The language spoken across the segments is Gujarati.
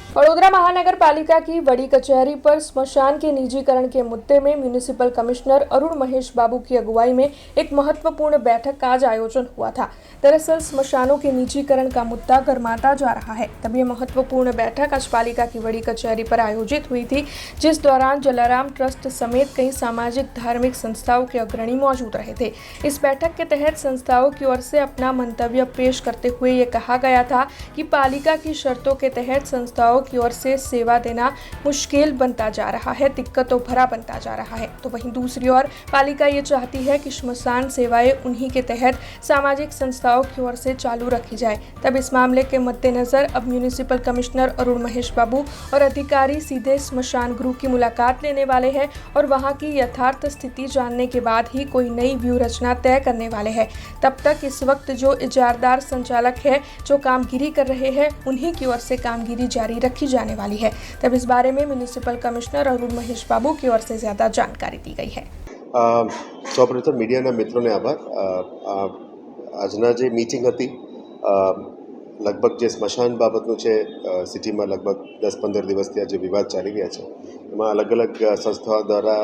वडोदरा महानगर पालिका की बड़ी कचहरी पर स्मशान के निजीकरण के मुद्दे में म्यूनिसिपल कमिश्नर अरुण महेश बाबू की अगुवाई में एक महत्वपूर्ण बैठक का आज आयोजन हुआ था। दरअसल स्मशानों के निजीकरण का मुद्दा गरमाता जा रहा है, तब ये महत्वपूर्ण बैठक आज पालिका की बड़ी कचहरी पर आयोजित हुई थी, जिस दौरान जलाराम ट्रस्ट समेत कई सामाजिक धार्मिक संस्थाओं के अग्रणी मौजूद रहे थे। इस बैठक के तहत संस्थाओं की ओर से अपना मंतव्य पेश करते हुए ये कहा गया था कि पालिका की शर्तों के तहत संस्थाओं की ओर से सेवा देना मुश्किल बनता जा रहा है, दिक्कतों भरा बनता जा रहा है। तो वहीं दूसरी ओर पालिका ये चाहती है कि श्मशान सेवाएं उन्हीं के तहत सामाजिक संस्थाओं की ओर से चालू रखी जाए। तब इस मामले के मद्देनजर अब म्यूनिसिपल कमिश्नर अरुण महेश बाबू और अधिकारी सीधे स्मशान गृह की मुलाकात लेने वाले हैं और वहां की यथार्थ स्थिति जानने के बाद ही कोई नई व्यू रचना तय करने वाले हैं। तब तक इस वक्त जो इजारदार संचालक है जो कामगिरी कर रहे हैं, उन्हीं की ओर से कामगिरी जारी रखी जाने वाली है। तब इस बारे में म्यूनिसिपल कमिश्नर अरुण महेश बाबू की ओर से ज्यादा जानकारी दी गई है। સૌપ્રથમ મીડિયાના મિત્રોને આભાર। આજના જે મીટિંગ હતી લગભગ જે સ્મશાન બાબતનું છે, સિટીમાં લગભગ 10-15 દિવસથી આ જે વિવાદ ચાલી રહ્યા છે એમાં અલગ અલગ સંસ્થાઓ દ્વારા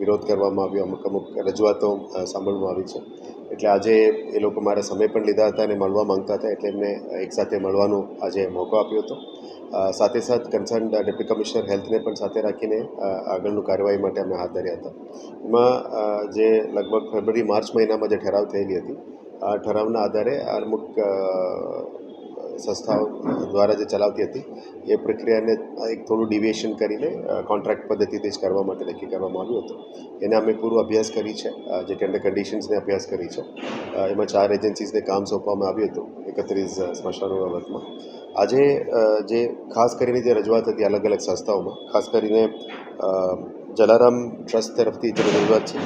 વિરોધ કરવામાં આવ્યો, અમુક રજૂઆતો સાંભળવામાં આવી છે। એટલે આજે એ લોકો મારા સમય પણ લીધા હતા અને મળવા માંગતા હતા, એટલે એમને એકસાથે મળવાનો આજે મોકો આપ્યો હતો। સાથે સાથ કન્સર્ન ડેપ્યુટી કમિશનર હેલ્થને પણ સાથે રાખીને આગળનું કાર્યવાહી માટે અમે હાથ ધર્યા હતા। એમાં જે લગભગ ફેબ્રુઆરી-માર્ચ મહિનામાં જે ઠરાવ થયેલી હતી, આ ઠરાવના આધારે અમુક સંસ્થાઓ દ્વારા જે ચલાવતી હતી એ પ્રક્રિયાને એક થોડું ડિવિએશન કરીને કોન્ટ્રાક્ટ પદ્ધતિથી જ કરવા માટે નક્કી કરવામાં આવ્યું હતું। એને અમે પૂરો અભ્યાસ કરી છે, જે ટેન્ડર કન્ડિશન્સને અભ્યાસ કરી છે। એમાં 4 એજન્સીસને કામ સોંપવામાં આવ્યું હતું 31 સ્મશાનો બાબતમાં। આજે જે ખાસ કરીને જે રજૂઆત હતી અલગ અલગ સંસ્થાઓમાં, ખાસ કરીને જલારામ ટ્રસ્ટ તરફથી જે રજૂઆત છે,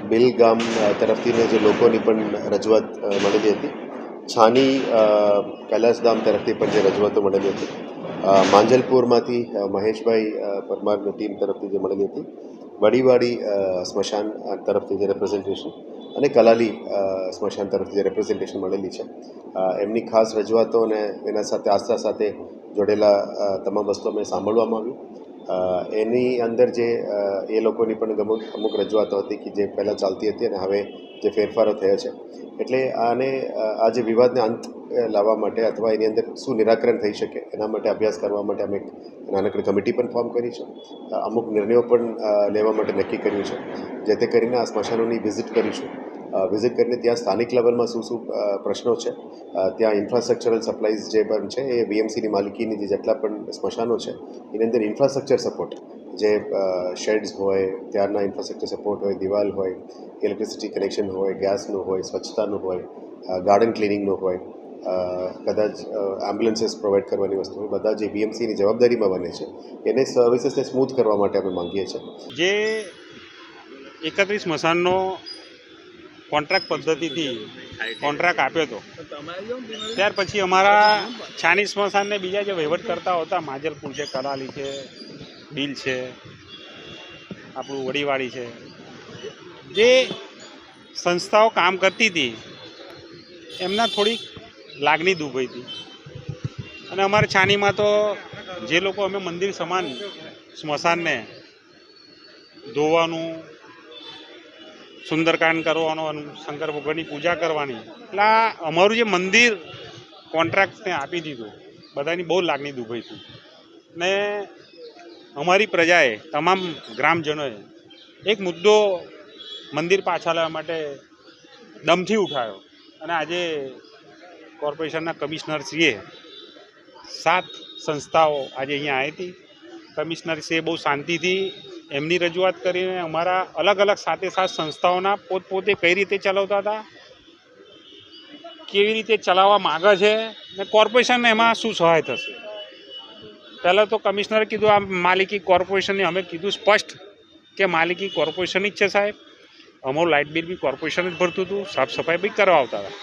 બિલ ગામ તરફથીને જે લોકોની પણ રજૂઆત મળેલી હતી, છાની કૈલાસધામ તરફથી પણ જે રજૂઆતો મળેલી હતી, માંજલપુરમાંથી મહેશભાઈ પરમારની ટીમ તરફથી જે મળેલી હતી, વડીવાડી સ્મશાન તરફથી જે રિપ્રેઝન્ટેશન અને કલાલી સ્મશાન તરફથી જે રિપ્રેઝન્ટેશન મળેલી છે, એમની ખાસ રજૂઆતો અને એના સાથે આસ્થા સાથે જોડેલા તમામ વસ્તુ અમે સાંભળવામાં આવ્યું। એની અંદર જે એ લોકોની પણ અમુક રજૂઆતો હતી કે જે પહેલાં ચાલતી હતી અને હવે જે ફેરફારો થયા છે, એટલે આને આ જે વિવાદને અંત લાવવા માટે અથવા એની અંદર શું નિરાકરણ થઈ શકે એના માટે અભ્યાસ કરવા માટે અમે એક નાનકડી કમિટી પણ ફોર્મ કરી છે। અમુક નિર્ણયો પણ લેવા માટે નક્કી કર્યું છે, જેથી કરીને આ સ્મશાનોની વિઝિટ કરીશું। વિઝિટ કરીને ત્યાં સ્થાનિક લેવલમાં શું પ્રશ્નો છે, ત્યાં ઇન્ફ્રાસ્ટ્રક્ચરલ સપ્લાઈઝ જે પણ છે એ વીએમસીની માલિકીની જે જેટલા પણ સ્મશાનો છે એની અંદર ઇન્ફ્રાસ્ટ્રક્ચર સપોર્ટ, જે શેડ્સ હોય, ત્યારના ઇન્ફ્રાસ્ટ્રક્ચર સપોર્ટ હોય, દિવાલ હોય, ઇલેક્ટ્રિસિટી કનેક્શન હોય, ગેસનું હોય, સ્વચ્છતાનું હોય, ગાર્ડન ક્લિનિંગનું હોય, કદાચ એમ્બ્યુલન્સીસ પ્રોવાઈડ કરવાની વસ્તુ હોય, બધા જે વીએમસીની જવાબદારીમાં બને છે એને સર્વિસીસને સ્મૂથ કરવા માટે અમે માંગીએ છીએ। જે 31 સ્મશાનનો કોન્ટ્રાક્ટ પદ્ધતિથી કોન્ટ્રાક્ટ આપ્યો હતો, ત્યાર પછી અમારા છાની સ્મશાનને બીજા જે વહીવટ કરતા હતા, માંજલપુર છે, કલાલી છે, બિલ છે, આપણું વડીવાડી છે, જે સંસ્થાઓ કામ કરતી હતી એમના થોડીક લાગણી દુભાઈ હતી। અને અમારે છાનીમાં તો જે લોકો અમે મંદિર સમાન સ્મશાનને ધોવાનું, સુંદરકાંડ કરવાનું, શંકર ભગવાનની પૂજા કરવાની, એટલે અમારું જે મંદિર કોન્ટ્રાક્ટને આપી દીધું, બધાની બહુ લાગણી દુભાઈ હતી। ને અમારી પ્રજાએ, તમામ ગ્રામજનોએ એક મુદ્દો મંદિર પાછા લાવવા માટે દમથી ઉઠાવ્યો અને આજે કોર્પોરેશનના કમિશનરશ્રીએ 7 સંસ્થાઓ આજે અહીંયા આવી હતી। કમિશનરશ્રીએ બહુ શાંતિથી એમની રજૂઆત કરીને અમારા અલગ અલગ 7 સંસ્થાઓના પોતે કઈ રીતે ચલાવતા હતા, કેવી રીતે ચલાવવા માગે છે ને કોર્પોરેશનને એમાં શું સહાય થશે। પહેલાં તો કમિશનરે કીધું આ માલિકી કોર્પોરેશનની, અમે કીધું સ્પષ્ટ કે માલિકી કોર્પોરેશનની જ છે સાહેબ, અમારું લાઇટ બિલ બી કોર્પોરેશન જ ભરતું હતું, સાફ સફાઈ બી કરવાવતા હતા,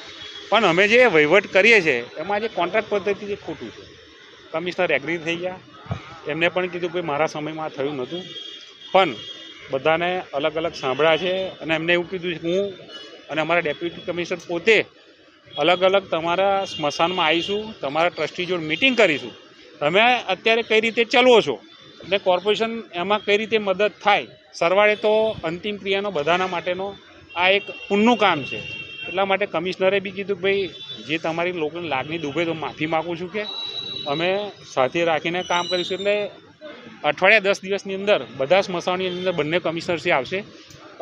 પણ અમે જે વહીવટ કરીએ છીએ એમાં જે કોન્ટ્રાક્ટ પદ્ધતિ જે ખોટું છે। કમિશનર એગ્રી થઈ ગયા, એમને પણ કીધું કે મારા સમયમાં થયું નહોતું, પણ બધાને અલગ અલગ સાંભળ્યા છે અને એમને એવું કીધું કે હું અને અમારા ડેપ્યુટી કમિશનર પોતે અલગ અલગ તમારા સ્મશાનમાં આવીશું, તમારા ટ્રસ્ટી જોડે મિટિંગ કરીશું તમે અત્યારે કઈ રીતે ચલવો છો એટલે કોર્પોરેશન એમાં કઈ રીતે મદદ થાય. સરવાળે તો અંતિમ ક્રિયાનો બધાના માટેનો આ એક પુણ્યનું કામ છે. એટલા માટે કમિશનરે બી કીધું કે ભાઈ જે તમારી લોકોની લાગણી દુભે તો માફી માગું છું કે અમે સાથે રાખીને કામ કરીશું. એટલે અઠવાડિયા 10 દિવસની અંદર બધા સ્મશાનની અંદર બંને કમિશનરશ્રી આવશે,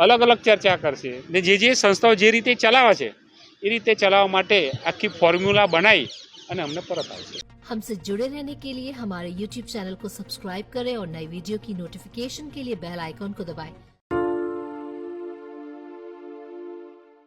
અલગ અલગ ચર્ચા કરશે ને જે સંસ્થાઓ જે રીતે ચલાવે છે એ રીતે ચલાવવા માટે આખી ફોર્મ્યુલા બનાવી અને અમને પરત આવશે. हमसे जुड़े रहने के लिए हमारे YouTube चैनल को सब्सक्राइब करें और नई वीडियो की नोटिफिकेशन के लिए बेल आइकॉन को दबाएं।